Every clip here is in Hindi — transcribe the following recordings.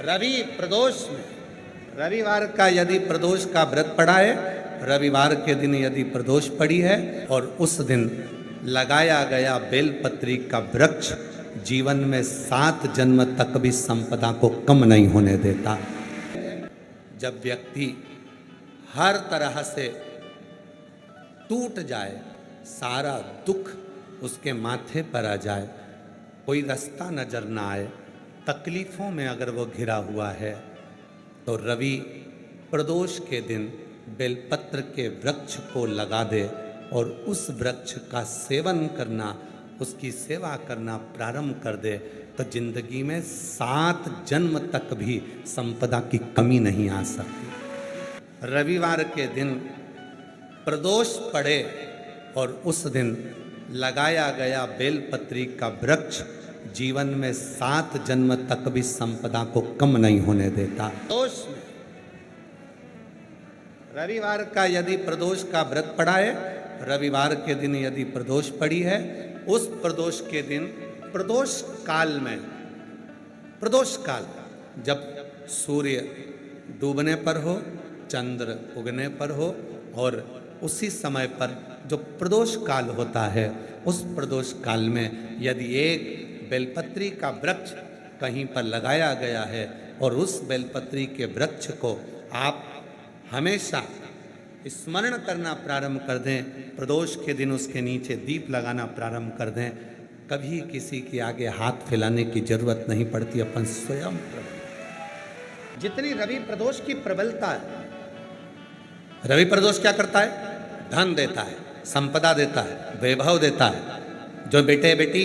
रवि प्रदोष में, रविवार का यदि प्रदोष का व्रत पड़ा है, रविवार के दिन यदि प्रदोष पड़ी है और उस दिन लगाया गया बेलपत्री का वृक्ष जीवन में 7 जन्म तक भी संपदा को कम नहीं होने देता। जब व्यक्ति हर तरह से टूट जाए, सारा दुख उसके माथे पर आ जाए, कोई रास्ता नजर ना आए, तकलीफों में अगर वो घिरा हुआ है, तो रवि प्रदोष के दिन बेलपत्र के वृक्ष को लगा दे और उस वृक्ष का सेवन करना, उसकी सेवा करना प्रारंभ कर दे, तो जिंदगी में 7 जन्म तक भी संपदा की कमी नहीं आ सकती। रविवार के दिन प्रदोष पड़े और उस दिन लगाया गया बेलपत्री का वृक्ष जीवन में 7 जन्म तक भी संपदा को कम नहीं होने देता। प्रदोष में, रविवार का यदि प्रदोष का व्रत पड़ा है, रविवार के दिन यदि प्रदोष पड़ी है, उस प्रदोष के दिन प्रदोष काल में, प्रदोष काल जब सूर्य डूबने पर हो, चंद्र उगने पर हो और उसी समय पर जो प्रदोष काल होता है, उस प्रदोष काल में यदि एक बेलपत्री का वृक्ष कहीं पर लगाया गया है और उस बेलपत्री के वृक्ष को आप हमेशा स्मरण करना प्रारंभ कर दें, प्रदोष के दिन उसके नीचे दीप लगाना प्रारंभ कर दें, कभी किसी के आगे हाथ फैलाने की जरूरत नहीं पड़ती, अपन स्वयं प्रबल। जितनी रवि प्रदोष की प्रबलता है, रवि प्रदोष क्या करता है? धन देता है, संपदा देता है, वैभव देता है। जो बेटे बेटी,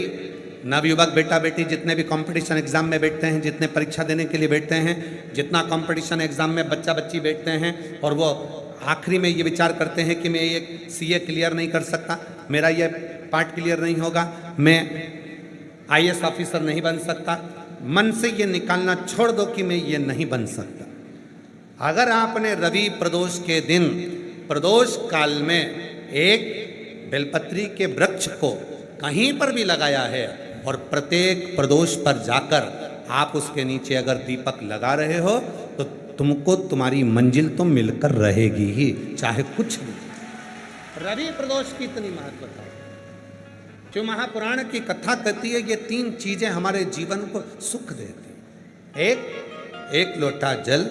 नवयुवक बेटा बेटी जितने भी कंपटीशन एग्जाम में बैठते हैं, जितने परीक्षा देने के लिए बैठते हैं, जितना कंपटीशन एग्जाम में बच्चा बच्ची बैठते हैं और वो आखिरी में ये विचार करते हैं कि मैं ये सीए क्लियर नहीं कर सकता, मेरा ये पार्ट क्लियर नहीं होगा, मैं आईएएस ऑफिसर नहीं बन सकता, मन से ये निकालना छोड़ दो कि मैं ये नहीं बन सकता। अगर आपने रवि प्रदोष के दिन प्रदोष काल में एक बेलपत्री के वृक्ष को कहीं पर भी लगाया है और प्रत्येक प्रदोष पर जाकर आप उसके नीचे अगर दीपक लगा रहे हो, तो तुमको तुम्हारी मंजिल तो मिलकर रहेगी ही, चाहे कुछ भी। रवि प्रदोष की इतनी महत्वता है, जो महापुराण की कथा कहती है, ये 3 चीजें हमारे जीवन को सुख देती। एक लोटा जल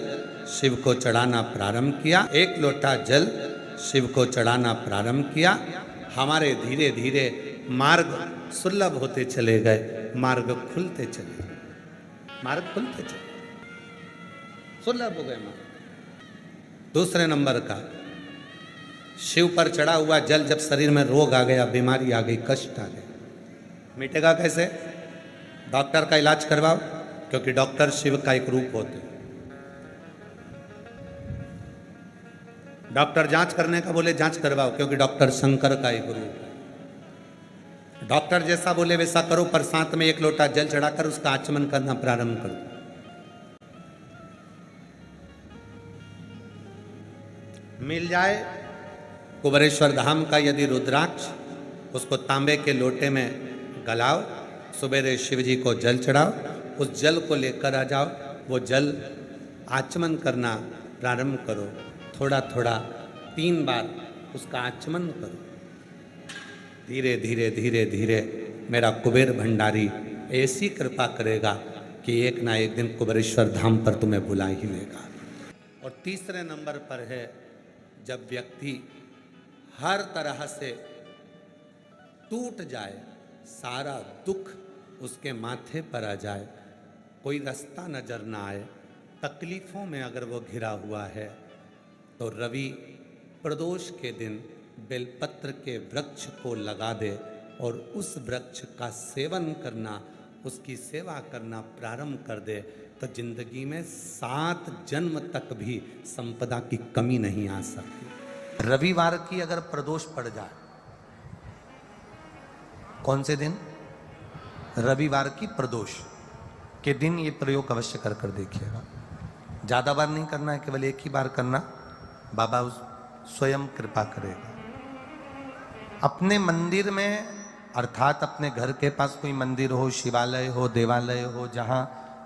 शिव को चढ़ाना प्रारंभ किया, एक लोटा जल शिव को चढ़ाना प्रारंभ किया, हमारे धीरे धीरे मार्ग सुलभ होते चले गए, मार्ग खुलते चले गए, मार्ग खुलते चले, सुलभ हो गए मार्ग। दूसरे नंबर का, शिव पर चढ़ा हुआ जल जब शरीर में रोग आ गया, बीमारी आ गई, कष्ट आ गए, मिटेगा कैसे? डॉक्टर का इलाज करवाओ, क्योंकि डॉक्टर शिव का एक रूप होते हैं। डॉक्टर जांच करने का बोले जांच करवाओ, क्योंकि डॉक्टर शंकर का एक रूप है। डॉक्टर जैसा बोले वैसा करो, पर साथ में 1 लोटा जल चढ़ाकर उसका आचमन करना प्रारंभ करो। मिल जाए कुबेरेश्वर धाम का यदि रुद्राक्ष, उसको तांबे के लोटे में गलाओ, सुबेरे शिव जी को जल चढ़ाओ, उस जल को लेकर आ जाओ, वो जल आचमन करना प्रारंभ करो, थोड़ा थोड़ा 3 बार उसका आचमन करो। धीरे धीरे धीरे धीरे मेरा कुबेर भंडारी ऐसी कृपा करेगा कि एक ना एक दिन कुबेरेश्वर धाम पर तुम्हें बुला ही लेगा। और तीसरे नंबर पर है, जब व्यक्ति हर तरह से टूट जाए, सारा दुख उसके माथे पर आ जाए, कोई रास्ता नजर ना आए, तकलीफों में अगर वो घिरा हुआ है, तो रवि प्रदोष के दिन बेलपत्र के वृक्ष को लगा दे और उस वृक्ष का सेवन करना, उसकी सेवा करना प्रारंभ कर दे, तो जिंदगी में 7 जन्म तक भी संपदा की कमी नहीं आ सकती। रविवार की अगर प्रदोष पड़ जाए, कौन से दिन? रविवार की प्रदोष के दिन ये प्रयोग अवश्य कर कर देखिएगा। ज़्यादा बार नहीं करना है, केवल एक ही बार करना, बाबा स्वयं कृपा करेगा। अपने मंदिर में, अर्थात अपने घर के पास कोई मंदिर हो, शिवालय हो, देवालय हो, जहाँ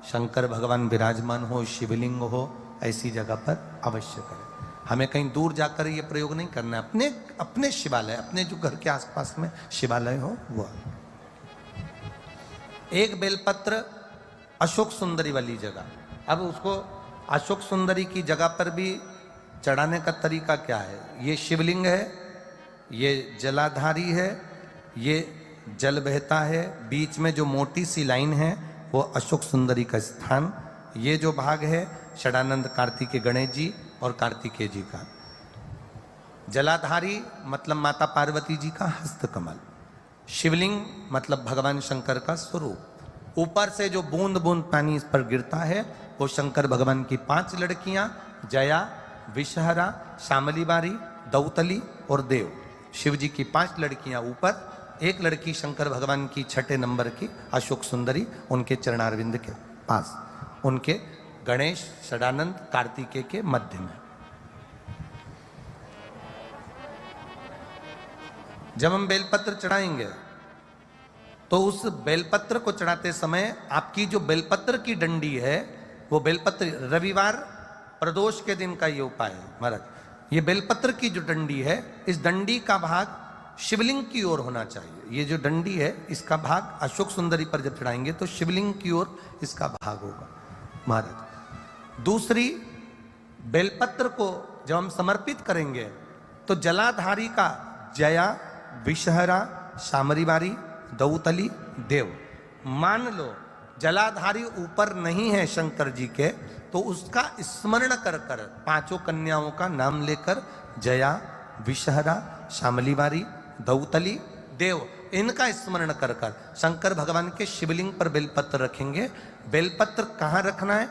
शंकर भगवान विराजमान हो, शिवलिंग हो, ऐसी जगह पर अवश्य करें। हमें कहीं दूर जाकर ये प्रयोग नहीं करना है, अपने अपने शिवालय, अपने जो घर के आसपास में शिवालय हो वो। एक बेलपत्र अशोक सुंदरी वाली जगह, अब उसको अशोक सुंदरी की जगह पर भी चढ़ाने का तरीका क्या है? ये शिवलिंग है, ये जलाधारी है, ये जल बहता है, बीच में जो मोटी सी लाइन है वो अशोक सुंदरी का स्थान, ये जो भाग है षडानंद कार्तिकेय गणेश जी और कार्तिकेय जी का। जलाधारी मतलब माता पार्वती जी का हस्त कमल, शिवलिंग मतलब भगवान शंकर का स्वरूप। ऊपर से जो बूंद बूंद पानी इस पर गिरता है वो शंकर भगवान की 5 लड़कियां, जया, विषहरा, शामली बारी, दौतली और देव। शिव जी की 5 लड़कियां ऊपर, एक लड़की शंकर भगवान की 6 नंबर की अशोक सुंदरी उनके चरणारविंद के पास, उनके गणेश षडानंद कार्तिकेय के मध्य में। जब हम बेलपत्र चढ़ाएंगे तो उस बेलपत्र को चढ़ाते समय आपकी जो बेलपत्र की डंडी है वो बेलपत्र, रविवार प्रदोष के दिन का ये उपाय है महाराज, ये बेलपत्र की जो डंडी है इस डंडी का भाग शिवलिंग की ओर होना चाहिए। ये जो डंडी है इसका भाग अशोक सुंदरी पर जब चढ़ाएंगे तो शिवलिंग की ओर इसका भाग होगा महाराज। दूसरी, बेलपत्र को जब हम समर्पित करेंगे तो जलाधारी का जया, विषहरा, शामरीबारी, दौतली, देव, मान लो जलाधारी ऊपर नहीं है शंकर जी के तो उसका स्मरण कर कर 5 कन्याओं का नाम लेकर जया, विषहरा, शामलीबारी, दौतली, देव, इनका स्मरण कर कर शंकर भगवान के शिवलिंग पर बेलपत्र रखेंगे। बेलपत्र कहाँ रखना है?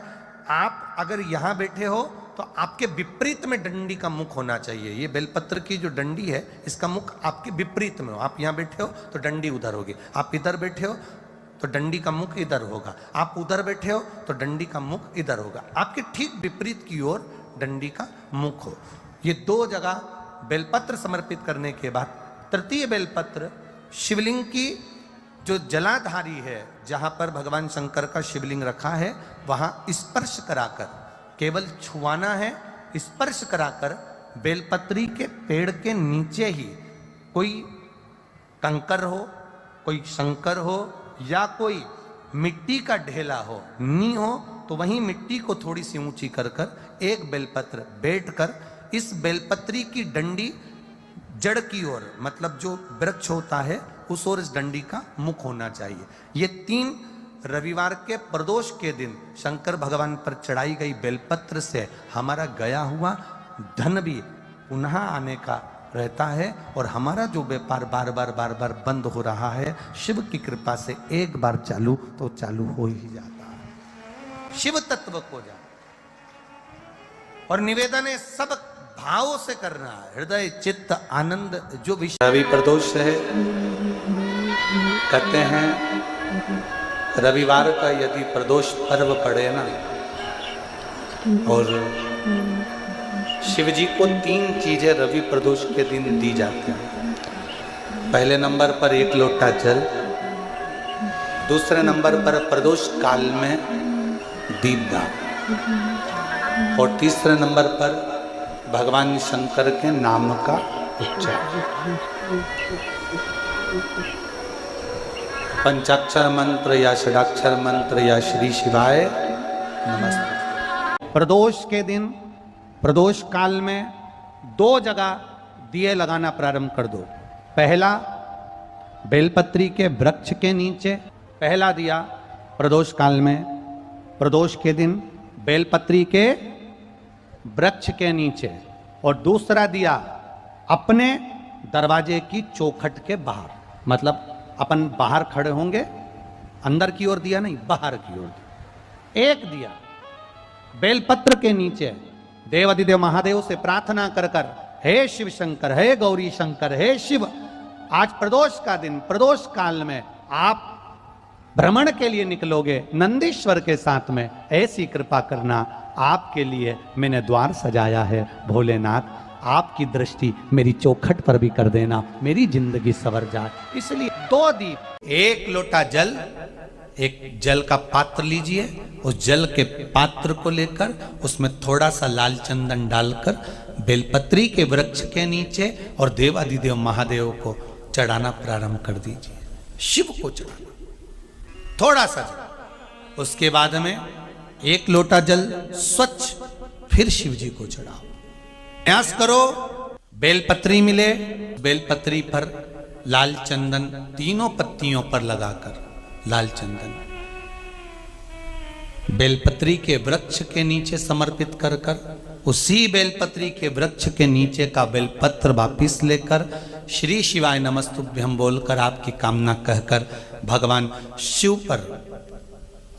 आप अगर यहाँ बैठे हो तो आपके विपरीत में डंडी का मुख होना चाहिए। ये बेलपत्र की जो डंडी है इसका मुख आपके विपरीत में हो। आप यहाँ बैठे हो तो डंडी उधर होगी, आप इधर बैठे हो तो डंडी का मुख इधर होगा, आप उधर बैठे हो तो डंडी का मुख इधर होगा, आपके ठीक विपरीत की ओर डंडी का मुख हो। ये 2 जगह बेलपत्र समर्पित करने के बाद तृतीय बेलपत्र शिवलिंग की जो जलाधारी है, जहां पर भगवान शंकर का शिवलिंग रखा है वहां स्पर्श कराकर, केवल छुआना है, स्पर्श कराकर बेलपत्री के पेड़ के नीचे ही कोई कंकर हो, कोई शंकर हो या कोई मिट्टी का ढेला हो, नी हो तो वहीं मिट्टी को थोड़ी सी ऊंची कर कर एक बेलपत्र बैठकर इस बेलपत्री की डंडी जड़ की ओर, मतलब जो वृक्ष होता है उस ओर इस डंडी का मुख होना चाहिए। ये 3 रविवार के प्रदोष के दिन शंकर भगवान पर चढ़ाई गई बेलपत्र से हमारा गया हुआ धन भी पुनः आने का रहता है और हमारा जो व्यापार बार बार बंद हो रहा है शिव की कृपा से एक बार चालू तो चालू हो ही जाता है। शिव तत्व को जा और निवेदन है सब भाव से करना है, हृदय चित्त आनंद जो विषय। रवि प्रदोष है, कहते हैं रविवार का यदि प्रदोष पर्व पड़े ना, और शिव जी को 3 चीजें रवि प्रदोष के दिन दी जाती हैं। पहले नंबर पर 1 लोटा जल, दूसरे नंबर पर प्रदोष काल में दीपदान और तीसरे नंबर पर भगवान शंकर के नाम का उच्चारण। पंचाक्षर मंत्र या षडाक्षर मंत्र या श्री शिवाय नमस्ते। प्रदोष के दिन, प्रदोष काल में 2 जगह दिए लगाना प्रारंभ कर दो। पहला बेलपत्री के वृक्ष के नीचे, पहला दिया प्रदोष काल में, प्रदोष के दिन बेलपत्री के वृक्ष के नीचे, और दूसरा दिया अपने दरवाजे की चौखट के बाहर, मतलब अपन बाहर खड़े होंगे, अंदर की ओर दिया नहीं, बाहर की ओर दिया। एक दिया बेलपत्र के नीचे देवाधिदेव महादेव से प्रार्थना कर कर, हे शिव शंकर, हे गौरी शंकर, हे शिव, आज प्रदोष का दिन, प्रदोष काल में आप भ्रमण के लिए निकलोगे नंदीश्वर के साथ में, ऐसी कृपा करना, आपके लिए मैंने द्वार सजाया है भोलेनाथ, आपकी दृष्टि मेरी चौखट पर भी कर देना, मेरी जिंदगी सवर जाए। इसलिए 2 दीप, 1 लोटा जल, एक जल का पात्र लीजिए, उस जल के पात्र को लेकर उसमें थोड़ा सा लाल चंदन डालकर बेलपत्री के वृक्ष के नीचे और देवादिदेव महादेव को चढ़ाना प्रारंभ कर दीजिए। शिव को चढ़ाना थोड़ा सा जल, उसके बाद में 1 लोटा जल स्वच्छ फिर शिव जी को चढ़ाओ। प्रयास करो बेलपत्री मिले, बेलपत्री पर लाल चंदन 3 पत्तियों पर लगाकर लाल चंदन बेलपत्री के वृक्ष के नीचे समर्पित कर कर उसी बेलपत्री के वृक्ष के नीचे का बेलपत्र वापिस लेकर श्री शिवाय नमस्तुभ्यं बोलकर आपकी कामना कहकर भगवान शिव पर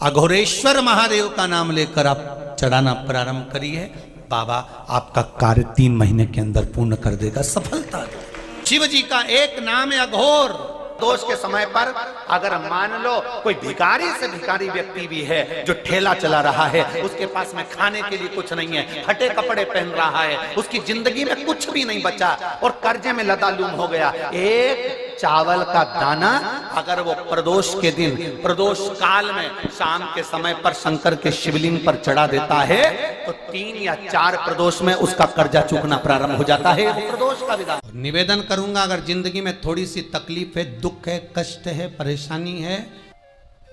अघोरेश्वर महादेव का नाम लेकर आप चढ़ाना प्रारंभ करिए। बाबा आपका कार्य 3 महीने के अंदर पूर्ण कर देगा, सफलता देगा। शिव जी का एक नाम है अघोर। दोष के समय पर अगर मान लो कोई भिखारी से भिखारी व्यक्ति भी है जो ठेला चला रहा है, उसके पास में खाने के लिए कुछ नहीं है, फटे कपड़े पहन रहा है, उसकी जिंदगी में कुछ भी नहीं बचा और कर्जे में लदालूम हो गया, एक चावल का दाना अगर वो प्रदोष के दिन प्रदोष काल में शाम के समय पर शंकर के शिवलिंग पर चढ़ा देता है तो 3 या 4 प्रदोष में उसका कर्जा चूकना प्रारंभ हो जाता है। प्रदोष का विधान। निवेदन करूंगा, अगर जिंदगी में थोड़ी सी तकलीफ है, दुख है, कष्ट है, परेशानी है,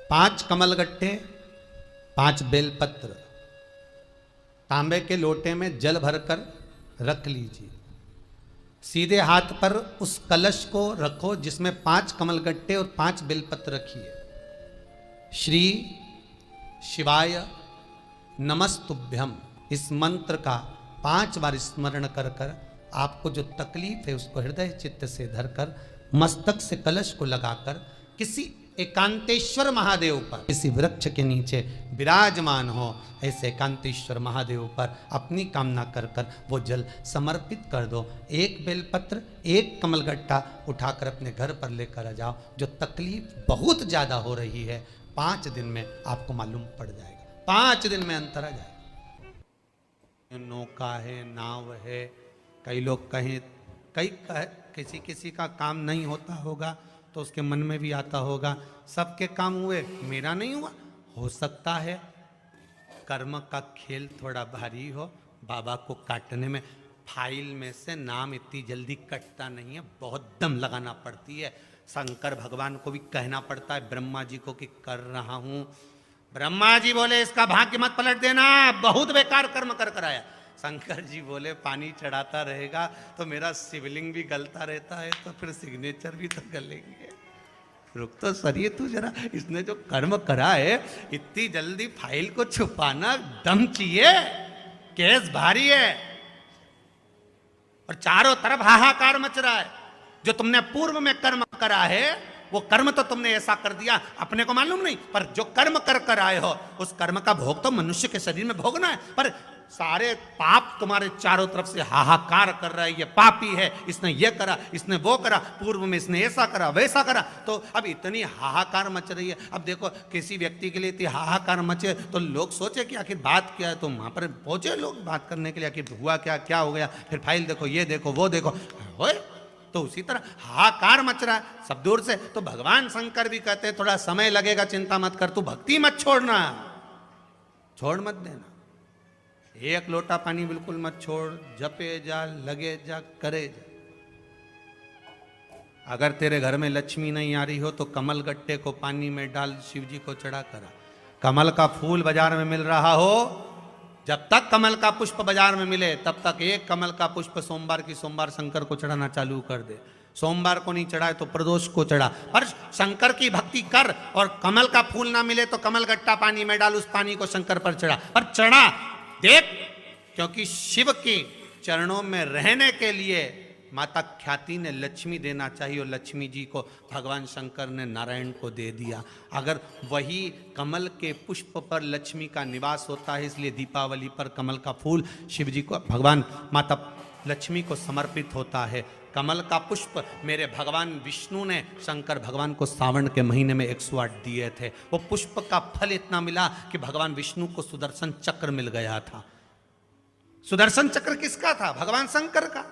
5 कमलगट्टे, 5 बेलपत्र तांबे के लोटे में जल भरकर रख लीजिए। सीधे हाथ पर उस कलश को रखो जिसमें 5 कमलगट्टे और 5 बेलपत्र रखिए। श्री शिवाय नमस्तुभ्यम इस मंत्र का 5 बार स्मरण कर कर आपको जो तकलीफ है उसको हृदय चित्त से धरकर मस्तक से कलश को लगाकर किसी एकांतेश्वर महादेव पर किसी वृक्ष के नीचे विराजमान हो, ऐसे एकांतेश्वर महादेव पर अपनी कामना कर कर वो जल समर्पित कर दो। 1 बेलपत्र 1 कमलगट्टा उठाकर अपने घर पर लेकर आ जाओ। जो तकलीफ बहुत ज्यादा हो रही है 5 दिन में आपको मालूम पड़ जाएगा, 5 दिन में अंतर आ जाएगा। नौका है, नाव है, कई लोग कहें किसी का काम नहीं होता होगा तो उसके मन में भी आता होगा सबके काम हुए मेरा नहीं हुआ। हो सकता है कर्म का खेल थोड़ा भारी हो, बाबा को काटने में फाइल में से नाम इतनी जल्दी कटता नहीं है, बहुत दम लगाना पड़ती है। शंकर भगवान को भी कहना पड़ता है ब्रह्मा जी को कि कर रहा हूं। ब्रह्मा जी बोले इसका भाग्य मत पलट देना, बहुत बेकार कर्म कर कर आया। शंकर जी बोले पानी चढ़ाता रहेगा तो मेरा शिवलिंग भी गलता रहता है तो फिर सिग्नेचर भी तो गलेंगे। रुक तो सरिए तू जरा, इसने जो कर्म करा है इतनी जल्दी फाइल को छुपाना दम चाहिए, केस भारी है और चारों तरफ हाहाकार मच रहा है। जो तुमने पूर्व में कर्म करा है वो कर्म तो तुमने ऐसा कर दिया अपने को मालूम नहीं, पर जो कर्म कर कर आए हो उस कर्म का भोग तो मनुष्य के शरीर में भोगना है। पर सारे पाप तुम्हारे चारों तरफ से हाहाकार कर रहा है, ये पापी है, इसने ये करा, इसने वो करा, पूर्व में इसने ऐसा करा वैसा करा, तो अब इतनी हाहाकार मच रही है। अब देखो किसी व्यक्ति के लिए इतनी हाहाकार मचे तो लोग सोचे कि आखिर बात क्या है, तो वहां पर पहुंचे लोग बात करने के लिए आखिर हुआ क्या, क्या हो गया, फिर फाइल देखो, ये देखो, वो देखो, होए तो उसी तरह हाहाकार मच रहा है सब दूर से। तो भगवान शंकर भी कहते हैं थोड़ा समय लगेगा, चिंता मत कर, तू भक्ति मत छोड़ना, छोड़ मत देना। 1 लोटा पानी बिल्कुल मत छोड़, जपे जा, लगे जा, करे जा। अगर तेरे घर में लक्ष्मी नहीं आ रही हो तो कमल गट्टे को पानी में डाल, शिव जी को चढ़ा करा। कमल का फूल बाजार में मिल रहा हो, जब तक कमल का पुष्प बाजार में मिले तब तक 1 कमल का पुष्प सोमवार की सोमवार शंकर को चढ़ाना चालू कर दे। सोमवार को नहीं चढ़ाए तो प्रदोष को चढ़ा, पर शंकर की भक्ति कर। और कमल का फूल ना मिले तो कमल गट्टा पानी में डाल, उस पानी को शंकर पर चढ़ा, पर चढ़ा देख, क्योंकि शिव के चरणों में रहने के लिए माता ख्याति ने लक्ष्मी देना चाहिए और लक्ष्मी जी को भगवान शंकर ने नारायण को दे दिया। अगर वही कमल के पुष्प पर लक्ष्मी का निवास होता है, इसलिए दीपावली पर कमल का फूल शिव जी को, भगवान माता लक्ष्मी को समर्पित होता है। कमल का पुष्प मेरे भगवान विष्णु ने शंकर भगवान को सावन के महीने में 108 दिए थे। वो पुष्प का फल इतना मिला कि भगवान विष्णु को सुदर्शन चक्र मिल गया था। सुदर्शन चक्र किसका था? भगवान शंकर का।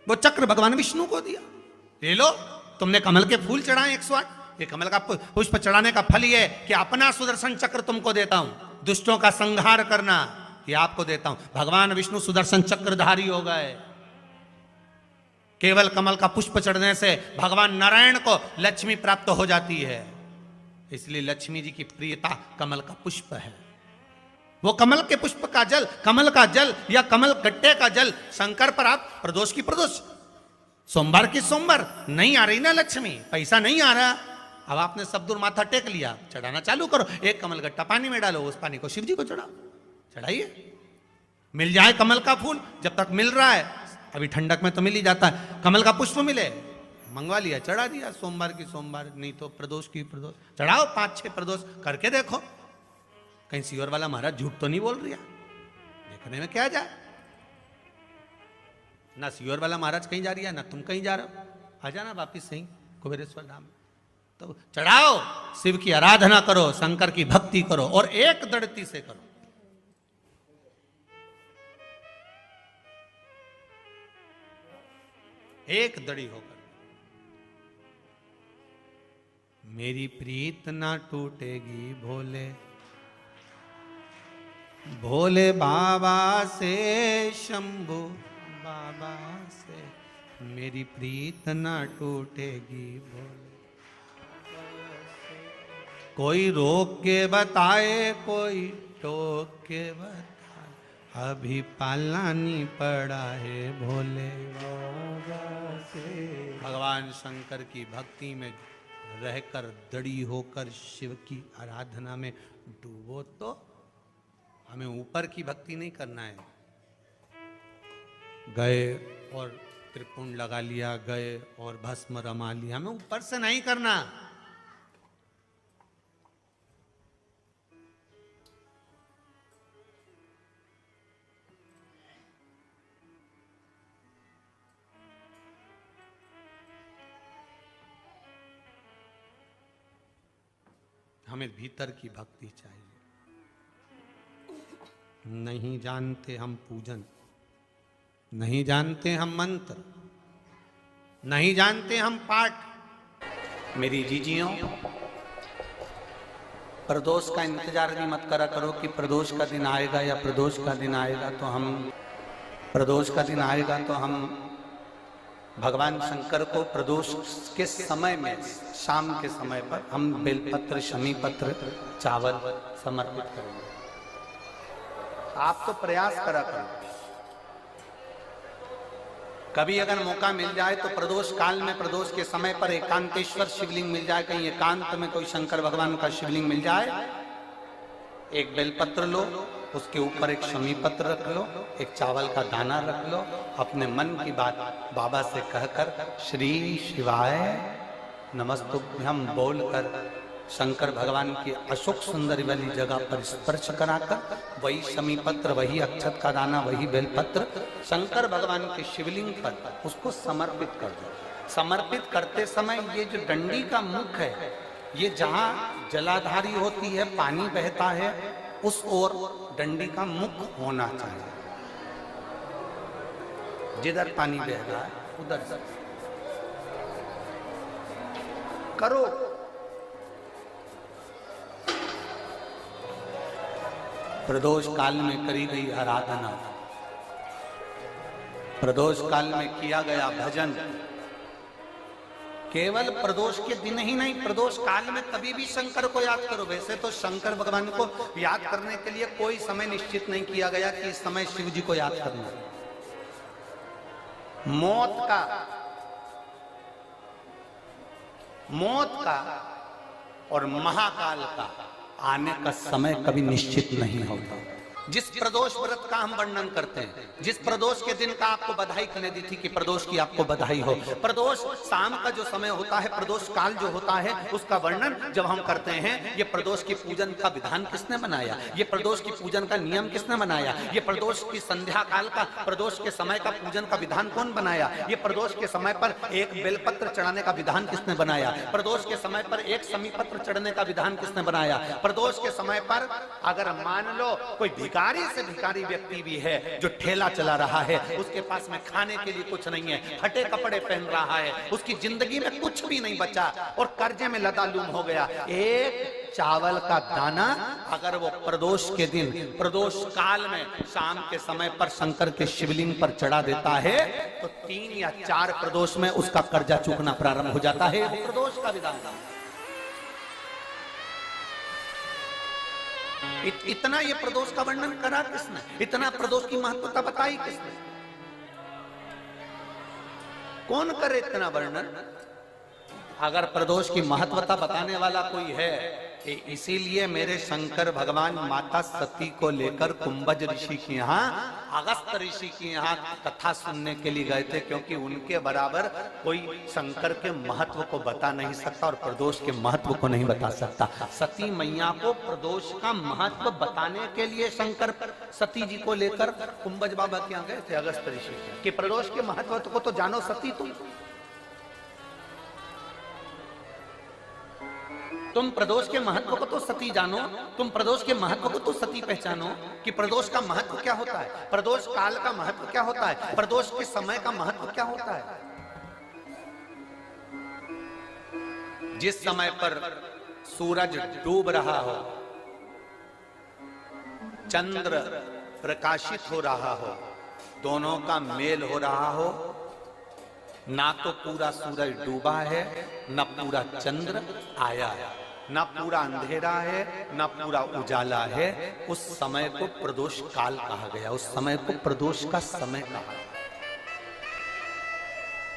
वो चक्र भगवान विष्णु को दिया। ले लो, तुमने कमल के फूल चढ़ाए 108, ये कमल का पुष्प चढ़ाने का फल ये कि अपना सुदर्शन चक्र तुमको देता हूं, दुष्टों का संहार करना ये आपको देता हूं। भगवान विष्णु सुदर्शन चक्रधारी हो गए। केवल कमल का पुष्प चढ़ने से भगवान नारायण को लक्ष्मी प्राप्त हो जाती है, इसलिए लक्ष्मी जी की प्रियता कमल का पुष्प है। वो कमल के पुष्प का जल, कमल का जल या कमल गट्टे का जल शंकर पर आप प्रदोष की प्रदोष, सोमवार की सोमवार नहीं आ रही ना लक्ष्मी, पैसा नहीं आ रहा, अब आपने सब दूर माथा टेक लिया, चढ़ाना चालू करो। एक कमल गट्टा पानी में डालो, उस पानी को शिव जी को चढ़ाओ, चढ़ाइए। मिल जाए कमल का फूल, जब तक मिल रहा है, अभी ठंडक में तो मिल ही जाता है, कमल का पुष्प मिले, मंगवा लिया, चढ़ा दिया। सोमवार की सोमवार, नहीं तो प्रदोष की प्रदोष चढ़ाओ, 5-6 प्रदोष करके देखो, कहीं सीवर वाला महाराज झूठ तो नहीं बोल रहा, देखने में क्या जाए। ना सीवर वाला महाराज कहीं जा रही है, ना तुम कहीं जा रहे हो, आ जाना वापिस सही कुबेरेश्वर धाम। तो चढ़ाओ, शिव की आराधना करो, शंकर की भक्ति करो और एक दृढ़ता से करो। एक दड़ी होकर, मेरी प्रीत ना टूटेगी भोले भोले बाबा से, शंभू बाबा से मेरी प्रीत ना टूटेगी भोले। कोई रोक के बताए, कोई टोक के बताए, अभी पालानी पड़ा है भोले बाबा से। भगवान शंकर की भक्ति में रहकर दड़ी होकर शिव की आराधना में डूबो, तो हमें ऊपर की भक्ति नहीं करना है। गए और त्रिपुंड लगा लिया, गए और भस्म रमा लिया, हमें ऊपर से नहीं करना। हमें भीतर की भक्ति चाहिए। नहीं जानते हम पूजन, नहीं जानते हम मंत्र, नहीं जानते हम पाठ। मेरी जीजियों, प्रदोष का इंतजार भी मत करा करो कि प्रदोष का दिन आएगा या प्रदोष का दिन आएगा तो हम, प्रदोष का दिन आएगा तो हम भगवान शंकर को प्रदोष के समय में, शाम के समय पर हम बेलपत्र, शमी पत्र, चावल समर्पित करेंगे। आप तो प्रयास करा करो, कभी अगर मौका मिल जाए तो प्रदोष काल में, प्रदोष के समय पर एकांतेश्वर शिवलिंग मिल जाए, कहीं एकांत में कोई शंकर भगवान का शिवलिंग मिल जाए, एक बेलपत्र लो, उसके ऊपर एक शमी पत्र रख लो, एक चावल का दाना रख लो, अपने मन की बात बाबा से कहकर श्री शिवाय नमस्तुभ्यम बोलकर शंकर भगवान की अशोक सुंदरी वाली जगह पर स्पर्श कराकर, वही शमी पत्र, वही अक्षत का दाना, वही बेलपत्र शंकर भगवान के शिवलिंग पर उसको समर्पित कर दो। समर्पित करते समय ये जो डंडी का मुख है, ये जहाँ जलाधारी होती है, पानी बहता है, उस ओर डंडी का मुख होना चाहिए। जिधर पानी बह रहा है उधर से करो। प्रदोष काल में करी गई आराधना, प्रदोष काल में किया गया भजन, केवल प्रदोष के दिन ही नहीं, प्रदोष काल में कभी भी शंकर को याद करो। वैसे तो शंकर भगवान को याद करने के लिए कोई समय निश्चित नहीं किया गया कि इस समय शिव जी को याद करना। मौत का और महाकाल का आने का समय कभी निश्चित नहीं होता। जिस प्रदोष व्रत का हम वर्णन करते हैं, जिस प्रदोष के दिन का आपको बधाई करने दी थी कि प्रदोष की आपको बधाई हो, प्रदोष शाम का जो समय होता है, प्रदोष काल जो होता है, उसका वर्णन जब हम करते हैं, ये प्रदोष की पूजन का विधान किसने बनाया, ये प्रदोष की पूजन का नियम किसने बनाया, ये प्रदोष की संध्या काल का, प्रदोष के समय का पूजन का विधान कौन बनाया, ये प्रदोष के समय पर एक बेलपत्र चढ़ाने का विधान किसने बनाया, प्रदोष के समय पर एक समी पत्र चढ़ने का विधान किसने बनाया, प्रदोष के समय पर अगर मान लो कोई भिखारी से भिखारी व्यक्ति भी है जो ठेला चला रहा है, उसके पास में खाने के लिए कुछ नहीं है, फटे कपड़े पहन रहा है, उसकी जिंदगी में कुछ भी नहीं बचा और कर्जे में लदालूम हो गया। एक चावल का दाना अगर वो प्रदोष के दिन, प्रदोष काल में शाम के समय पर शंकर के शिवलिंग पर चढ़ा देता है तो 3 या 4 प्रदोष में उसका कर्जा चूकना प्रारंभ हो जाता है। प्रदोष का विधान। इतना ये प्रदोष का वर्णन करा किसने? इतना प्रदोष की महत्वता बताई किसने? कौन करे इतना वर्णन? अगर प्रदोष की महत्वता बताने वाला कोई है, इसीलिए मेरे शंकर भगवान माता सती को लेकर कुंभज ऋषि के यहाँ, अगस्त ऋषि के यहाँ कथा सुनने के लिए गए थे, क्योंकि उनके बराबर कोई शंकर के महत्व को बता नहीं सकता और प्रदोष के महत्व को नहीं बता सकता। सती मैया को प्रदोष का महत्व बताने के लिए शंकर सती जी को लेकर कुंभज बाबा के यहाँ गए थे, अगस्त ऋषि, कि प्रदोष के महत्व को तो जानो सती, तुम प्रदोष के महत्व को तो सती जानो, तुम प्रदोष के महत्व को तो सती पहचानो कि प्रदोष का महत्व क्या होता है, प्रदोष काल का महत्व क्या होता है, प्रदोष के समय का महत्व क्या होता है। जिस समय पर सूरज डूब रहा हो, चंद्र प्रकाशित हो रहा हो, दोनों का मेल हो रहा हो, ना तो पूरा सूरज डूबा है, ना पूरा चंद्र आया है, ना पूरा अंधेरा है, ना पूरा उजाला है, उस समय को प्रदोष काल कहा गया, उस समय को प्रदोष का समय कहा,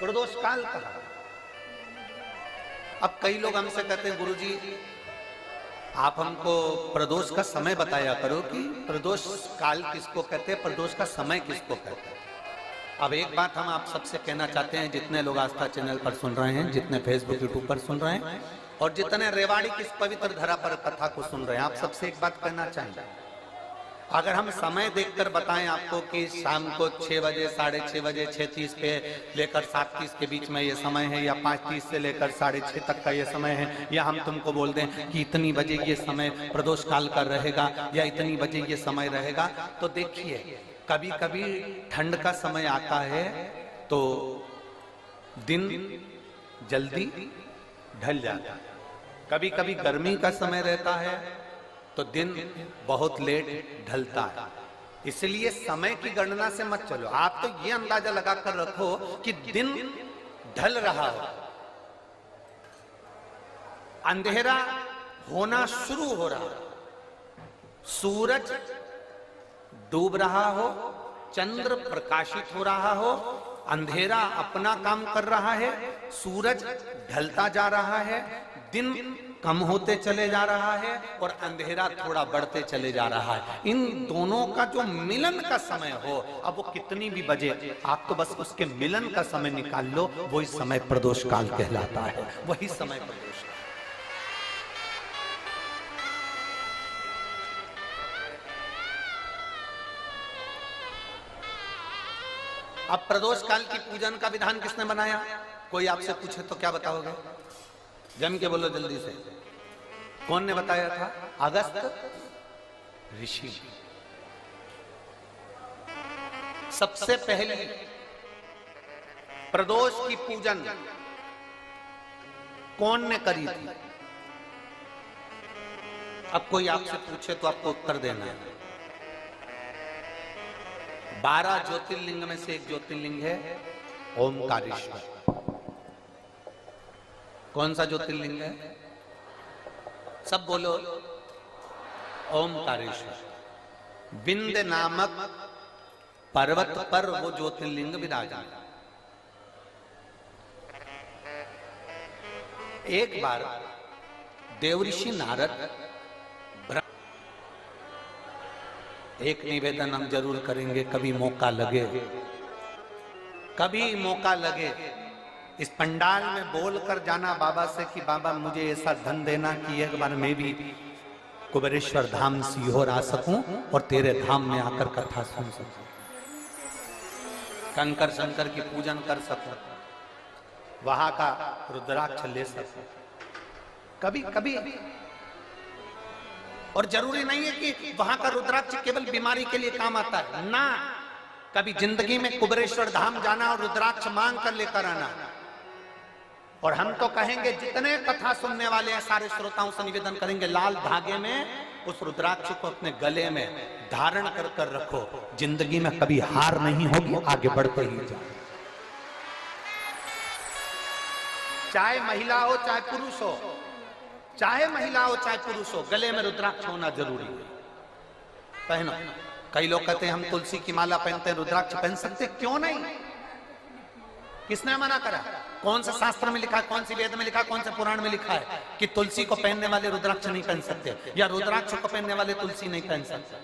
प्रदोष काल कहा। अब कई लोग हमसे कहते हैं, गुरुजी आप हमको प्रदोष का समय बताया करो कि प्रदोष काल किसको कहते हैं, प्रदोष का समय किसको कहते हैं। अब एक बात हम आप सबसे कहना चाहते हैं, जितने लोग आस्था चैनल पर सुन रहे हैं, जितने फेसबुक यूट्यूब पर सुन रहे हैं और जितने रेवाड़ी की इस पवित्र धरा पर कथा को सुन रहे हैं, आप सबसे एक बात कहना चाहेंगे, अगर हम समय देखकर बताएं आपको कि शाम को 6 बजे, 6:30 बजे, 6:30 पे लेकर 7:30 के बीच में ये समय है, या 5:30 से लेकर 6:30 तक का ये समय है, या हम तुमको बोल दें कि इतनी बजे ये समय प्रदोष काल का रहेगा या इतनी बजे ये समय रहेगा, तो देखिए कभी कभी ठंड का समय आता है तो दिन जल्दी ढल जाता है, कभी कभी गर्मी का समय रहता है तो दिन बहुत लेट ढलता है। इसलिए समय की गणना से मत चलो, आप तो ये अंदाजा लगाकर रखो कि दिन ढल रहा हो, अंधेरा होना शुरू हो रहा हो, सूरज डूब रहा हो, चंद्र प्रकाशित हो रहा हो, अंधेरा अपना काम कर रहा है, सूरज ढलता जा रहा है, दिन कम होते चले जा रहा है और अंधेरा थोड़ा बढ़ते चले जा रहा है। इन दोनों का जो मिलन का समय हो, अब वो कितनी भी बजे, आप तो बस उसके मिलन का समय निकाल लो, वही समय प्रदोष काल कहलाता है, वही समय प्रदोष। अब प्रदोष काल की पूजन का विधान किसने बनाया? कोई आपसे पूछे तो क्या बताओगे? जम के बोलो जल्दी से, कौन ने बताया था? अगस्त ऋषि। सबसे पहले प्रदोष की पूजन कौन ने करी थी? अब कोई आपसे पूछे तो आपको उत्तर देना है। 12 ज्योतिर्लिंग में से एक ज्योतिर्लिंग है ओमकारेश्वर। कौन सा ज्योतिर्लिंग है? सब बोलो। ओमकारेश्वर। विंध्य नामक पर्वत पर वो ज्योतिर्लिंग विराजमान। एक बार देवऋषि नारद, एक निवेदन हम जरूर करेंगे, कभी मौका लगे, कभी मौका लगे इस पंडाल में बोलकर जाना बाबा से कि बाबा मुझे ऐसा धन देना कि एक बार मैं भी कुबेरेश्वर धाम सीहोर आ सकूं और तेरे धाम में आकर कथा सुन सकूं, कंकर शंकर की पूजन कर सकूं, वहां का रुद्राक्ष ले सकूं। कभी कभी और जरूरी नहीं है कि वहां का रुद्राक्ष केवल बीमारी के लिए काम आता है ना, कभी जिंदगी में कुबेरेश्वर धाम जाना और रुद्राक्ष मांग कर लेकर आना। और हम तो कहेंगे जितने कथा सुनने वाले हैं सारे श्रोताओं से निवेदन करेंगे, लाल धागे में उस रुद्राक्ष को अपने गले में धारण कर कर रखो, जिंदगी में कभी हार नहीं होगी, आगे बढ़ते ही जाओ। चाहे महिला हो चाहे पुरुष हो, चाहे महिला हो चाहे पुरुष हो, गले में रुद्राक्ष होना जरूरी है, पहनो। कई लोग कहते हैं हम तुलसी की माला पहनते हैं, रुद्राक्ष पहन सकते, क्यों नहीं? किसने मना करा? कौन से शास्त्र में लिखा है, कौन सी वेद में लिखा है, कौन से पुराण में लिखा है कि तुलसी को पहनने वाले रुद्राक्ष नहीं पहन सकते, या रुद्राक्ष को पहनने वाले तुलसी नहीं पहन सकते?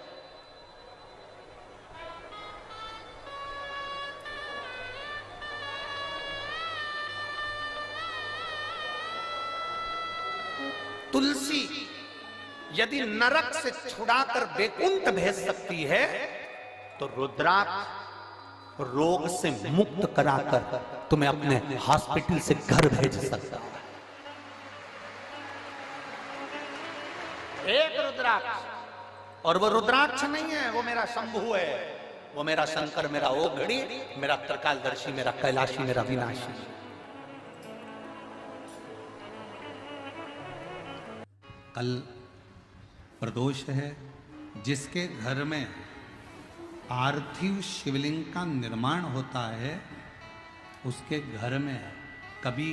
तुलसी यदि नरक से छुड़ाकर वैकुंठ भेज सकती है, तो रुद्राक्ष रोग से मुक्त कराकर तुम्हें अपने हॉस्पिटल से घर भेज सकता है। एक रुद्राक्ष, और वो रुद्राक्ष नहीं है, वो मेरा शंभु है, वो मेरा शंकर, मेरा ओघड़ी, मेरा त्रिकालदर्शी, मेरा कैलाशी, मेरा विनाशी। कल प्रदोष है, जिसके घर में पार्थिव शिवलिंग का निर्माण होता है, उसके घर में कभी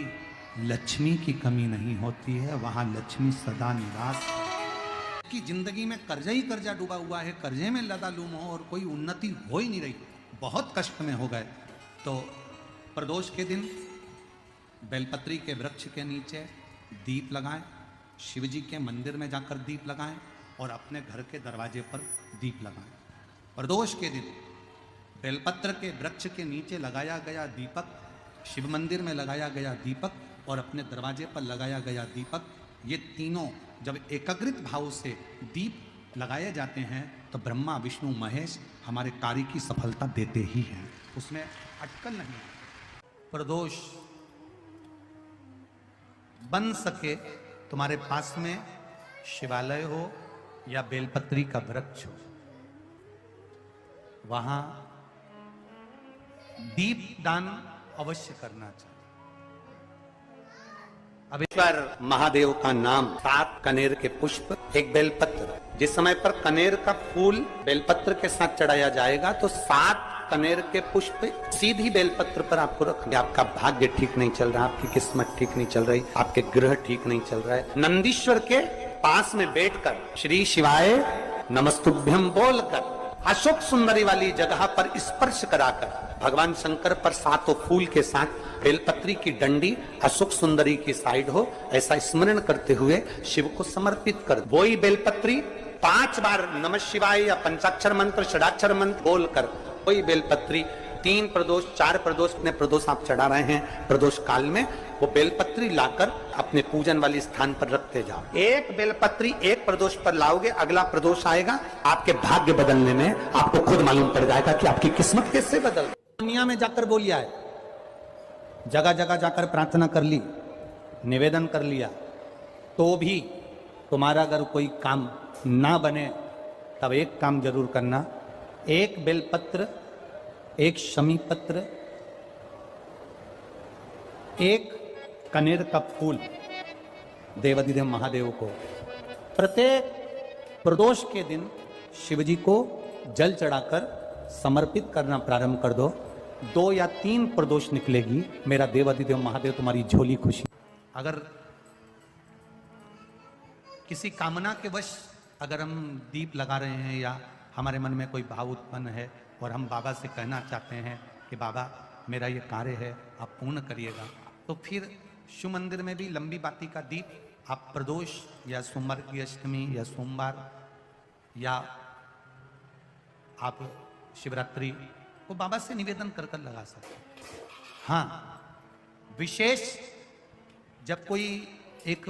लक्ष्मी की कमी नहीं होती है, वहां लक्ष्मी सदा निवास है। कि जिंदगी में कर्जा ही कर्जा डूबा हुआ है, कर्जे में लदालूम हो और कोई उन्नति हो ही नहीं रही, बहुत कष्ट में हो गए, तो प्रदोष के दिन बेलपत्री के वृक्ष के नीचे दीप लगाएं, शिव जी के मंदिर में जाकर दीप लगाएं और अपने घर के दरवाजे पर दीप लगाएं। प्रदोष के दिन बेलपत्र के वृक्ष के नीचे लगाया गया दीपक, शिव मंदिर में लगाया गया दीपक और अपने दरवाजे पर लगाया गया दीपक, ये तीनों जब एकाग्रित भाव से दीप लगाए जाते हैं तो ब्रह्मा विष्णु महेश हमारे कार्य की सफलता देते ही हैं, उसमें अटकल नहीं। प्रदोष बन सके तुम्हारे पास में शिवालय हो या बेलपत्री का वृक्ष हो, वहां दीप दान अवश्य करना चाहिए। अब ईश्वर महादेव का नाम 7 कनेर के पुष्प, एक बेलपत्र, जिस समय पर कनेर का फूल बेलपत्र के साथ चढ़ाया जाएगा तो 7 कनेर के पुष्प सीधी बेलपत्र पर आपको रखेंगे। आपका भाग्य ठीक नहीं चल रहा, आपकी किस्मत ठीक नहीं चल रही, आपके ग्रह ठीक नहीं चल रहा है, नंदीश्वर के पास में बैठकर श्री शिवाय नमस्तुभ्यम बोलकर अशोक सुंदरी वाली जगह पर स्पर्श कराकर भगवान शंकर पर 7 फूल के साथ बेलपत्री की डंडी अशोक सुंदरी की साइड हो, ऐसा स्मरण करते हुए शिव को समर्पित कर वही बेलपत्री 5 बार नमः शिवाय या पंचाक्षर मंत्र षडाक्षर मंत्र बोलकर वही बेलपत्री 3 प्रदोष 4 प्रदोष ने प्रदोष आप चढ़ा रहे हैं, प्रदोष काल में वो बेलपत्री लाकर अपने पूजन वाले स्थान पर रखते जाओ। एक बेलपत्री एक प्रदोष पर लाओगे, अगला प्रदोष आएगा, आपके भाग्य बदलने में आपको खुद मालूम पड़ जाएगा कि आपकी किस्मत कैसे बदल। दुनिया में जाकर बोलिया है, जगह जगह जाकर प्रार्थना कर ली, निवेदन कर लिया, तो भी तुम्हारा अगर कोई काम ना बने तब एक काम जरूर करना, एक बेलपत्र, एक शमी पत्र, एक कनेर का फूल देवाधिदेव महादेव को प्रत्येक प्रदोष के दिन शिवजी को जल चढ़ाकर समर्पित करना प्रारंभ कर दो। 2 या 3 प्रदोष निकलेगी, मेरा देवाधिदेव महादेव तुम्हारी झोली खुशी। अगर किसी कामना के वश अगर हम दीप लगा रहे हैं या हमारे मन में कोई भाव उत्पन्न है और हम बाबा से कहना चाहते हैं कि बाबा मेरा ये कार्य है आप पूर्ण करिएगा, तो फिर शिव मंदिर में भी लंबी बाती का दीप आप प्रदोष या सोमवार की अष्टमी या सोमवार या आप शिवरात्रि को बाबा से निवेदन कर कर लगा सकते हैं। हाँ, विशेष जब कोई एक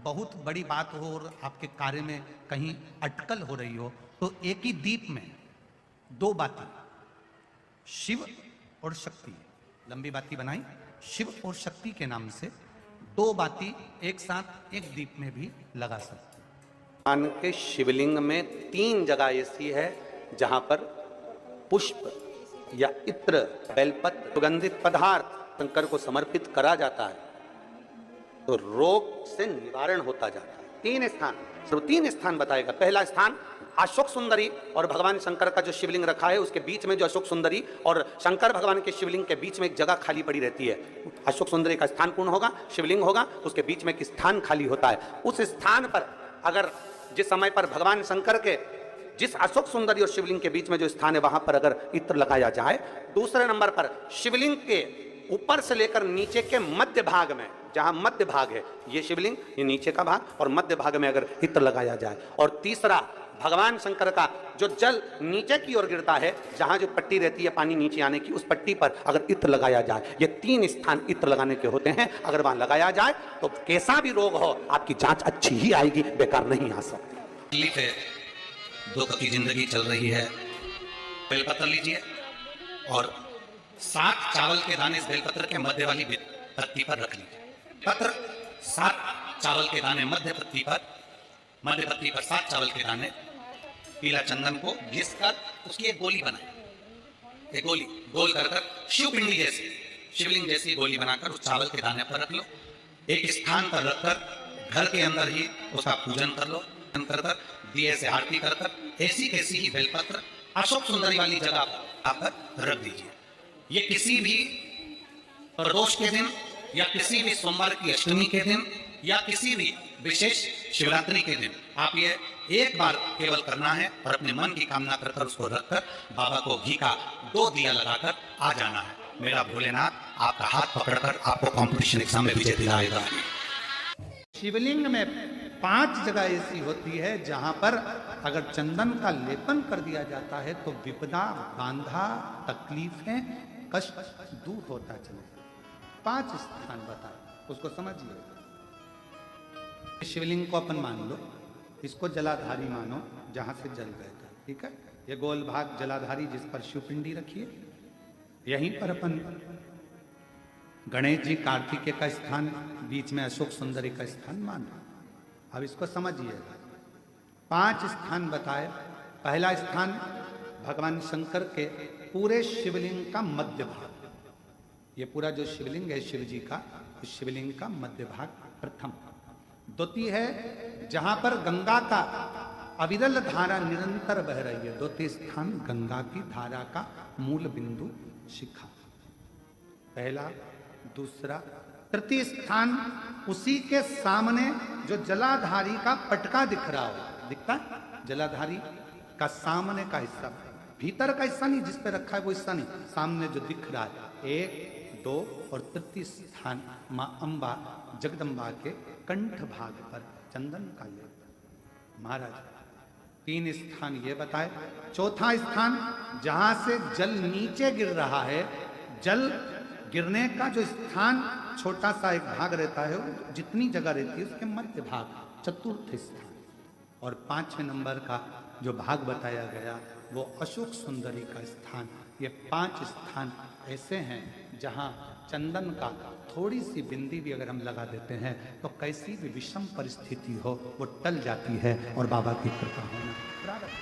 बहुत बड़ी बात हो और आपके कार्य में कहीं अटकल हो रही हो, तो एक ही दीप में 2 बाती, शिव और शक्ति, लंबी बाती बनाई शिव और शक्ति के नाम से, 2 बाती एक साथ एक दीप में भी लगा सकते। भगवान के शिवलिंग में 3 जगह ऐसी है जहां पर पुष्प या इत्र, बेलपत्र, सुगंधित पदार्थ शंकर को समर्पित करा जाता है तो रोग से निवारण होता जाता है। 3 स्थान, सिर्फ 3 स्थान बताएगा। पहला स्थान अशोक सुंदरी और भगवान शंकर का जो शिवलिंग रखा है उसके बीच में जो अशोक सुंदरी और शंकर भगवान के शिवलिंग के बीच में एक जगह खाली पड़ी रहती है। अशोक सुंदरी का स्थान पूर्ण होगा, शिवलिंग होगा, उसके बीच में एक स्थान खाली होता है। उस स्थान पर अगर जिस समय पर भगवान शंकर के जिस अशोक सुंदरी और शिवलिंग के बीच में जो स्थान है वहां पर अगर इत्र लगाया जाए, दूसरे नंबर पर शिवलिंग के ऊपर से लेकर नीचे के मध्य भाग में, जहां मध्य भाग है ये शिवलिंग, ये नीचे का भाग और मध्य भाग में अगर इत्र लगाया जाए, और तीसरा भगवान शंकर का जो जल नीचे की ओर गिरता है, जहां जो पट्टी रहती है पानी नीचे आने की, उस पट्टी पर अगर इत्र लगाया जाए, ये 3 स्थान इत्र लगाने के होते हैं। अगर वहां लगाया जाए तो कैसा भी रोग हो आपकी जांच अच्छी ही आएगी, बेकार नहीं आ सकती। दुख की जिंदगी चल रही है, बेलपत्र लीजिए और 7 चावल के दाने इस बेलपत्र के मध्य वाली पत्ती पर रख लीजिए। पत्र 7 चावल के दाने मध्य पत्ती पर 7 चावल के दाने, पीला चंदन को घिस कर उसकी एक गोली बनाए। एक गोली गोल कर शिव पिंडी जैसी, शिवलिंग जैसी गोली बनाकर उस चावल के दाने पर रख लो। एक स्थान पर रखकर घर के अंदर ही उसका पूजन कर लो। कर दिए से आरती कर ऐसी कैसी ही बेलपत्र अशोक सुंदरी वाली जगह पर रख दीजिए। ये किसी भी प्रदोष के दिन या किसी भी सोमवार की अष्टमी के दिन या किसी भी विशेष शिवरात्रि के दिन आप ये एक बार केवल करना है और अपने मन की कामना कर उसको रखकर बाबा को घी का 2 दिया लगाकर आ जाना है। मेरा भोलेनाथ आपका हाथ पकड़कर आपको कंपटीशन एग्जाम में विजय दिलाएगा। शिवलिंग में 5 जगह ऐसी होती है जहां पर अगर चंदन का लेपन कर दिया जाता है तो विपदा, बांधा, तकलीफें, कष्ट दूर होता चलेगा। 5 स्थान बताए, उसको समझिए। शिवलिंग को अपन मान लो, इसको जलाधारी मानो जहां से जल बहता, ठीक है। ये गोल भाग जलाधारी जिस पर शिवपिंडी रखिए, यहीं पर अपन गणेश जी, कार्तिकेय का स्थान, बीच में अशोक सुंदरी का स्थान मानो। अब इसको समझिएगा। 5 स्थान बताए। पहला स्थान भगवान शंकर के पूरे शिवलिंग का मध्य भाग, ये पूरा जो शिवलिंग है शिव जी का, उस शिवलिंग का मध्य भाग प्रथम। द्वितीय है जहां पर गंगा का अविरल धारा निरंतर बह रही है, द्वितीय स्थान गंगा की धारा का मूल बिंदु शिखा, पहला। दूसरा, तृतीय स्थान उसी के सामने जो जलाधारी का पटका दिख रहा हो, दिखता है जलाधारी का सामने का हिस्सा, भीतर का हिस्सा नहीं जिस पे रखा है वो हिस्सा नहीं, सामने जो दिख रहा है। 1, 2 और तृतीय स्थान मां अंबा जगदम्बा के कंठ भाग पर चंदन का लेप। महाराज 3 स्थान ये बताए। चौथा स्थान जहां से जल नीचे गिर रहा है, जल गिरने का जो स्थान छोटा सा एक भाग रहता है, जितनी जगह रहती है उसके मध्य भाग, चतुर्थ स्थान। और 5वें नंबर का जो भाग बताया गया वो अशोक सुंदरी का स्थान। ये 5 स्थान ऐसे हैं जहां चंदन का थोड़ी सी बिंदी भी अगर हम लगा देते हैं तो कैसी भी विषम परिस्थिति हो वो टल जाती है और बाबा की कृपा होना प्रारंभ।